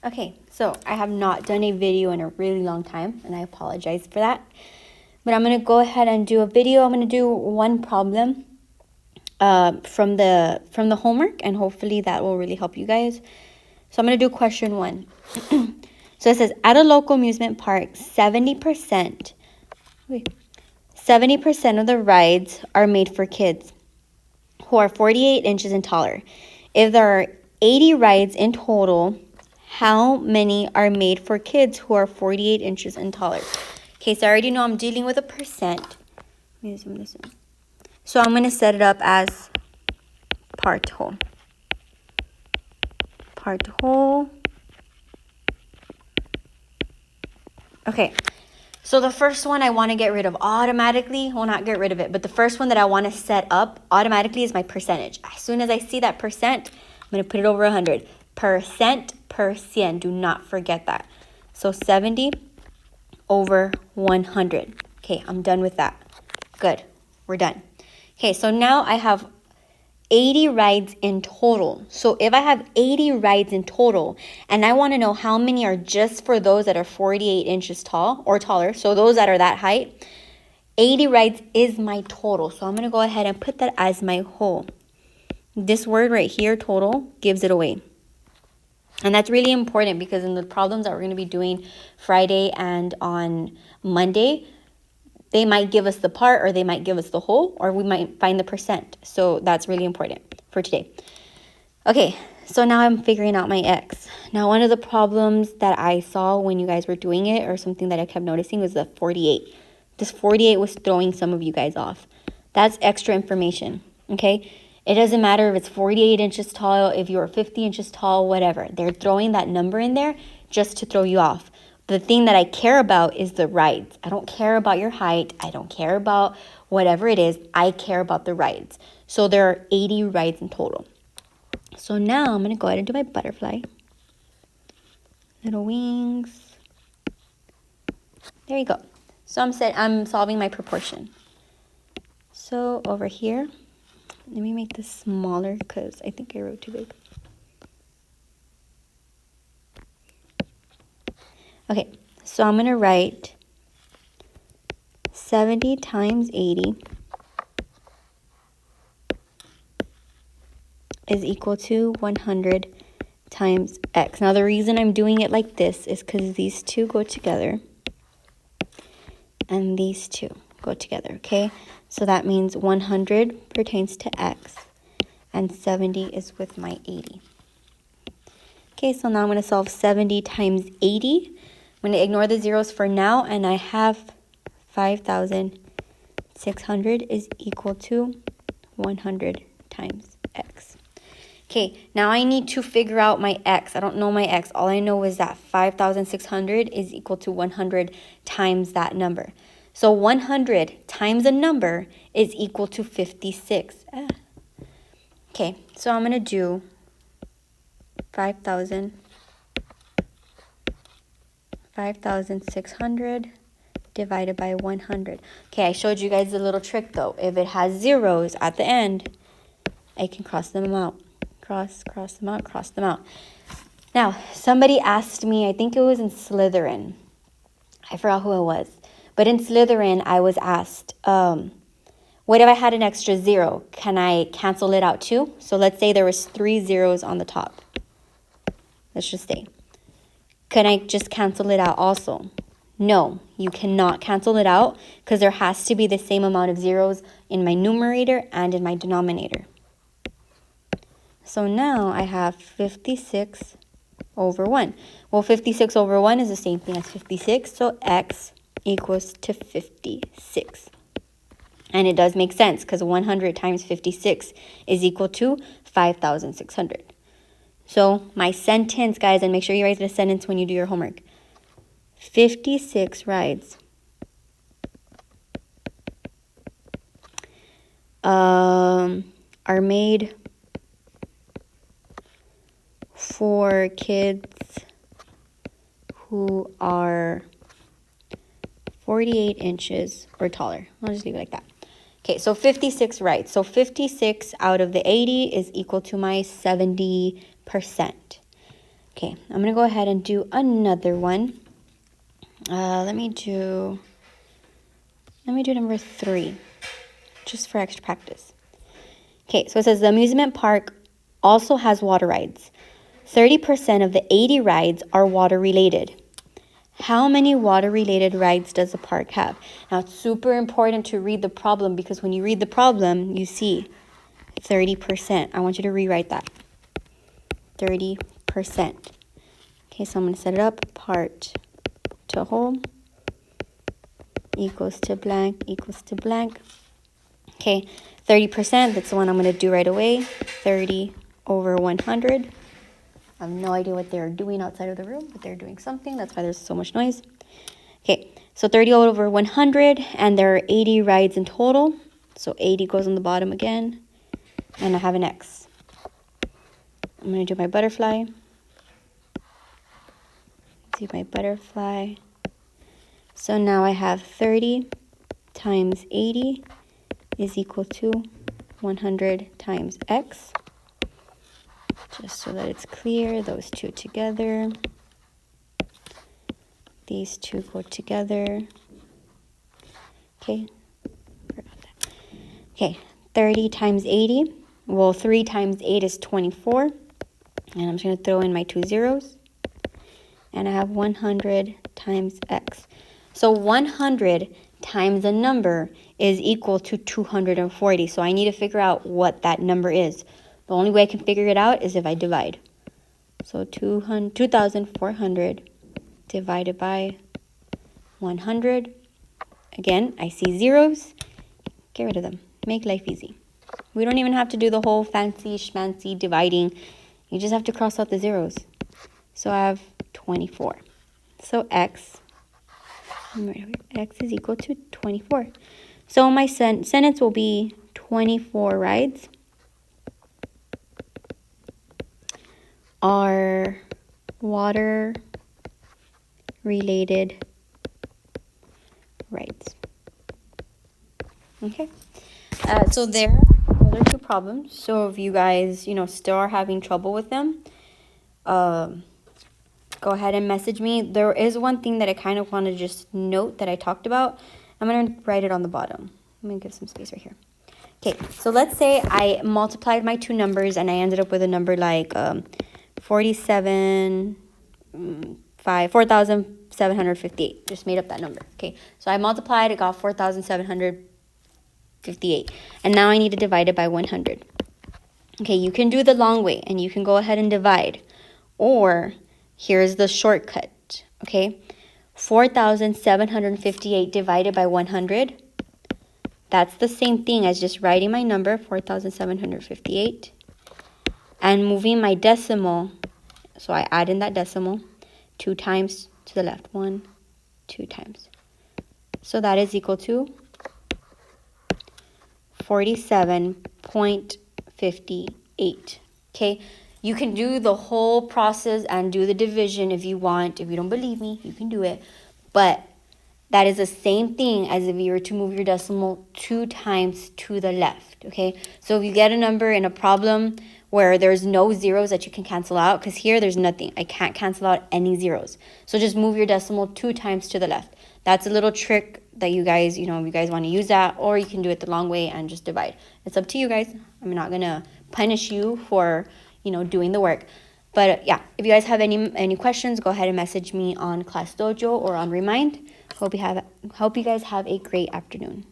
Okay, so I have not done a video in a really long time, and I apologize for that. But I'm going to go ahead and do a video. I'm going to do one problem from the homework, and hopefully that will really help you guys. So I'm going to do question 1. So it says, at a local amusement park, 70% of the rides are made for kids who are 48 inches and taller. If there are 80 rides in total, how many are made for kids who are 48 inches and taller? Okay, so I already know I'm dealing with a percent. Let me zoom this in. So I'm going to set it up as part whole. Part whole. Okay, so the first one I want to get rid of automatically. Well, not get rid of it, but the first one that I want to set up automatically is my percentage. As soon as I see that percent, I'm going to put it over 100. Percent per cien. Do not forget that. So 70 over 100. Okay, I'm done with that. Good. We're done. Okay, so now I have 80 rides in total. So if I have 80 rides in total, and I want to know how many are just for those that are 48 inches tall or taller, so those that are that height, 80 rides is my total. So I'm going to go ahead and put that as my whole. This word right here, total, gives it away. And that's really important because in the problems that we're going to be doing Friday and on Monday, they might give us the part, or they might give us the whole, or we might find the percent. So that's really important for today. Okay, so now I'm figuring out my x. Now, one of the problems that I saw when you guys were doing it, or something that I kept noticing, was the 48. This 48 was throwing some of you guys off. That's extra information, okay? It doesn't matter if it's 48 inches tall, if you're 50 inches tall, whatever. They're throwing that number in there just to throw you off. The thing that I care about is the rides. I don't care about your height. I don't care about whatever it is. I care about the rides. So there are 80 rides in total. So now I'm going to go ahead and do my butterfly. Little wings. There you go. So I'm solving my proportion. So over here, let me make this smaller because I think I wrote too big. Okay, so I'm going to write 70 times 80 is equal to 100 times x. Now, the reason I'm doing it like this is because these two go together and these two go together, okay? So that means 100 pertains to x and 70 is with my 80. Okay, so now I'm going to solve 70 times 80. I'm going to ignore the zeros for now, and I have 5,600 is equal to 100 times x. Okay, now I need to figure out my x. I don't know my x. All I know is that 5,600 is equal to 100 times that number. So 100 times a number is equal to 56. Okay, so I'm going to do 5,600 divided by 100. Okay, I showed you guys a little trick though. If it has zeros at the end, I can cross them out. Cross them out, cross them out. Now, somebody asked me, I think it was in Slytherin. I forgot who it was. But in Slytherin, I was asked, what if I had an extra 0? Can I cancel it out too? So let's say there was 3 zeros on the top. Let's just say. Can I just cancel it out also? No, you cannot cancel it out because there has to be the same amount of zeros in my numerator and in my denominator. So now I have 56 over 1. Well, 56 over 1 is the same thing as 56, so x equals to 56. And it does make sense because 100 times 56 is equal to 5,600. So my sentence, guys, and make sure you write the sentence when you do your homework. 56 rides are made for kids who are 48 inches or taller. I'll just leave it like that. Okay, so 56 rides. So 56 out of the 80 is equal to my 70%. Okay, I'm going to go ahead and do another one. Let me do number 3, just for extra practice. Okay, so it says the amusement park also has water rides. 30% of the 80 rides are water related. How many water related rides does the park have? Now, it's super important to read the problem, because when you read the problem, you see 30%. I want you to rewrite that. 30%. Okay, so I'm going to set it up. Part to whole equals to blank equals to blank. Okay, 30%, that's the one I'm going to do right away. 30 over 100. I have no idea what they're doing outside of the room, but they're doing something. That's why there's so much noise. Okay, so 30 over 100, and there are 80 rides in total. So 80 goes on the bottom again, and I have an X. I'm going to do my butterfly. Do my butterfly. So now I have 30 times 80 is equal to 100 times X. Just so that it's clear, those two together. These two go together. Okay. Okay, 30 times 80. Well, 3 times 8 is 24. And I'm just going to throw in my 2 zeros. And I have 100 times X. So 100 times a number is equal to 240. So I need to figure out what that number is. The only way I can figure it out is if I divide. So 2,400 divided by 100. Again, I see zeros. Get rid of them. Make life easy. We don't even have to do the whole fancy schmancy dividing. You just have to cross out the zeros. So I have 24. So X is equal to 24. So my sentence will be 24 rides are water related rides. Okay. So there are 2 problems. So if you guys, still are having trouble with them, go ahead and message me. There is one thing that I kind of want to just note that I talked about. I'm going to write it on the bottom. Let me give some space right here. Okay, so let's say I multiplied my 2 numbers and I ended up with a number like 4,758. Just made up that number. Okay, so I multiplied, it got 4,758. And now I need to divide it by 100. Okay, you can do the long way and you can go ahead and divide. Or here's the shortcut, okay? 4,758 divided by 100. That's the same thing as just writing my number, 4,758, and moving my decimal. So I add in that decimal 2 times to the left. 1, 2 times. So that is equal to 47.58. Okay, you can do the whole process and do the division if you want. If you don't believe me, you can do it. But that is the same thing as if you were to move your decimal 2 times to the left, okay? So if you get a number in a problem where there's no zeros that you can cancel out, because here there's nothing. I can't cancel out any zeros. So just move your decimal 2 times to the left. That's a little trick that you guys, if you guys want to use that, or you can do it the long way and just divide. It's up to you guys. I'm not going to punish you for, doing the work. But yeah, if you guys have any questions, go ahead and message me on Class Dojo or on Remind. Hope you guys have a great afternoon.